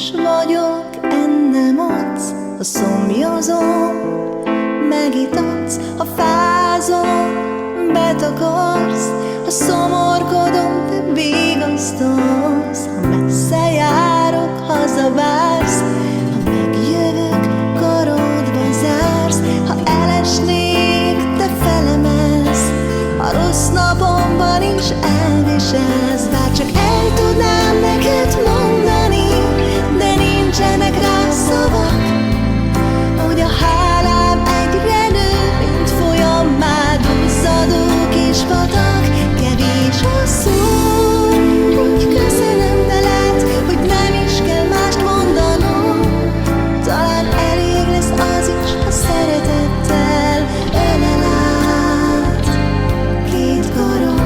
Hús vagyok, ennem adsz, ha szomjazom, megitatsz, ha fázom, betakarsz, ha szomorkodom, te vigasztalsz, ha messze járok, hazavársz, ha megjövök, karodba zársz, ha elesnék, te felemelsz, a rossz napomban is elviselsz, bár csak el tudnám neked mondani, de nincsenek rá szavak, hogy a hálám egyre nő, mint folyammá duzzadó kis patak. Kevés a szó, hogy köszönöm, de lehet, hogy nem is kell mást mondanom. Talán elég lesz az is, ha szeretettel ölel át két karom.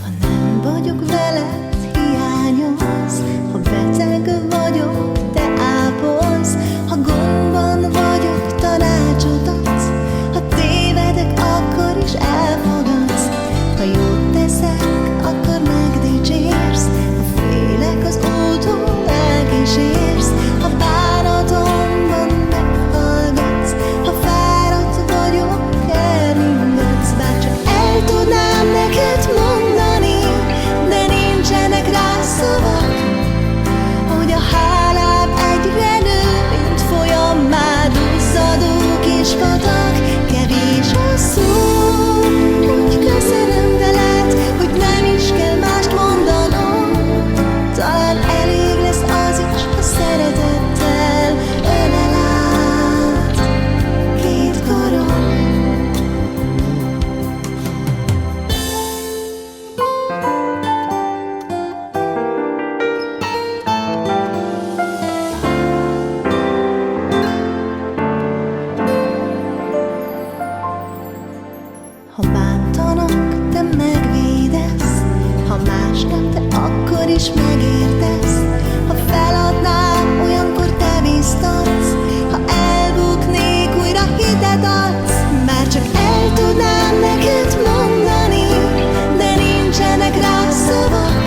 Ha nem vagyok veled, hiányolsz, ha beteg vagyok, te ápolsz, ha gondban vagyok, tanácsot adsz, ha tévedek, akkor is elfogadsz, ha jót teszek, akkor megdicsérsz, ha félek az úton, elkísérsz, ha bánatomban meghallgatsz, ha fáradt vagyok, elringatsz, bár csak el tudnám neked mondani, de nincsenek rá szavak, hogy a hálám egyre nő, mint folyammá duzzadó kis patak. Kevés a szó, hogy köszönöm, de lehet, hogy nem is kell mást mondanom. Talán elég lesz az is, ha szeretettel ölel át két karom. Ha bántanak, te megvédesz, ha másnak, te akkor is megértesz. Ha feladnám, olyankor te biztatsz, ha elbuknék, újra hitet adsz. Már csak el tudnám neked mondani, de nincsenek rá szavak,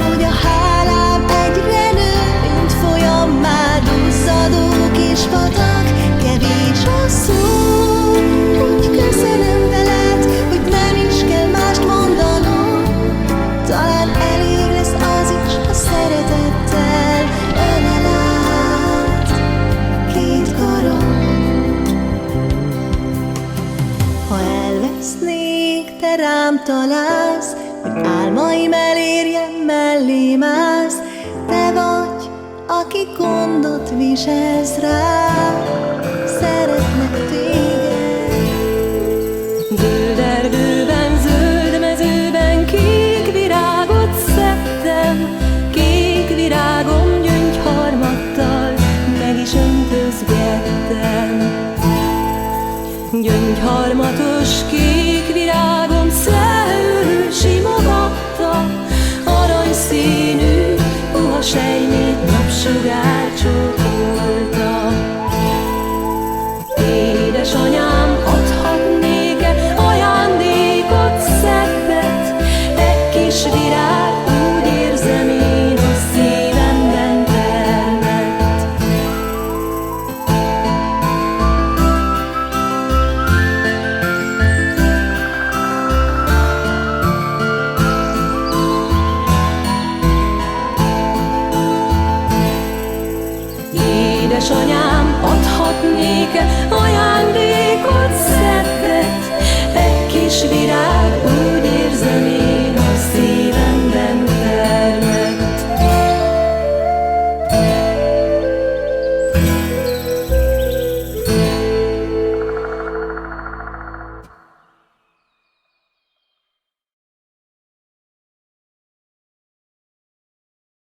hogy a hálám egyre nő, mint folyammá duzzadó kis patak. Kevés a szó, hogy köszönöm, de lehet, hogy nem is kell mást mondanom. Talán elég lesz az is, ha szeretettel ölel át két karom. Ha elvesznék, te rám találsz, hogy álmaim elérjen, mellém állsz. Te vagy, aki gondot viselsz rá, szeretlek téged. Zöld erdőben, zöld mezőben kék virágot szedtem, kék virágom gyöngyharmattal meg is öntözgettem. Gyöngyharmatos kék virágom szellő simogatta, aranyszínű puha sejmét napsugár csókolta. Édesanyám, adhatnék-e ajándékot szebbet? Egy kis virág, úgy érzem én, a szívemben termett. Édesanyám, adhatnék-e ajándékot szebbet? Egy kis virág,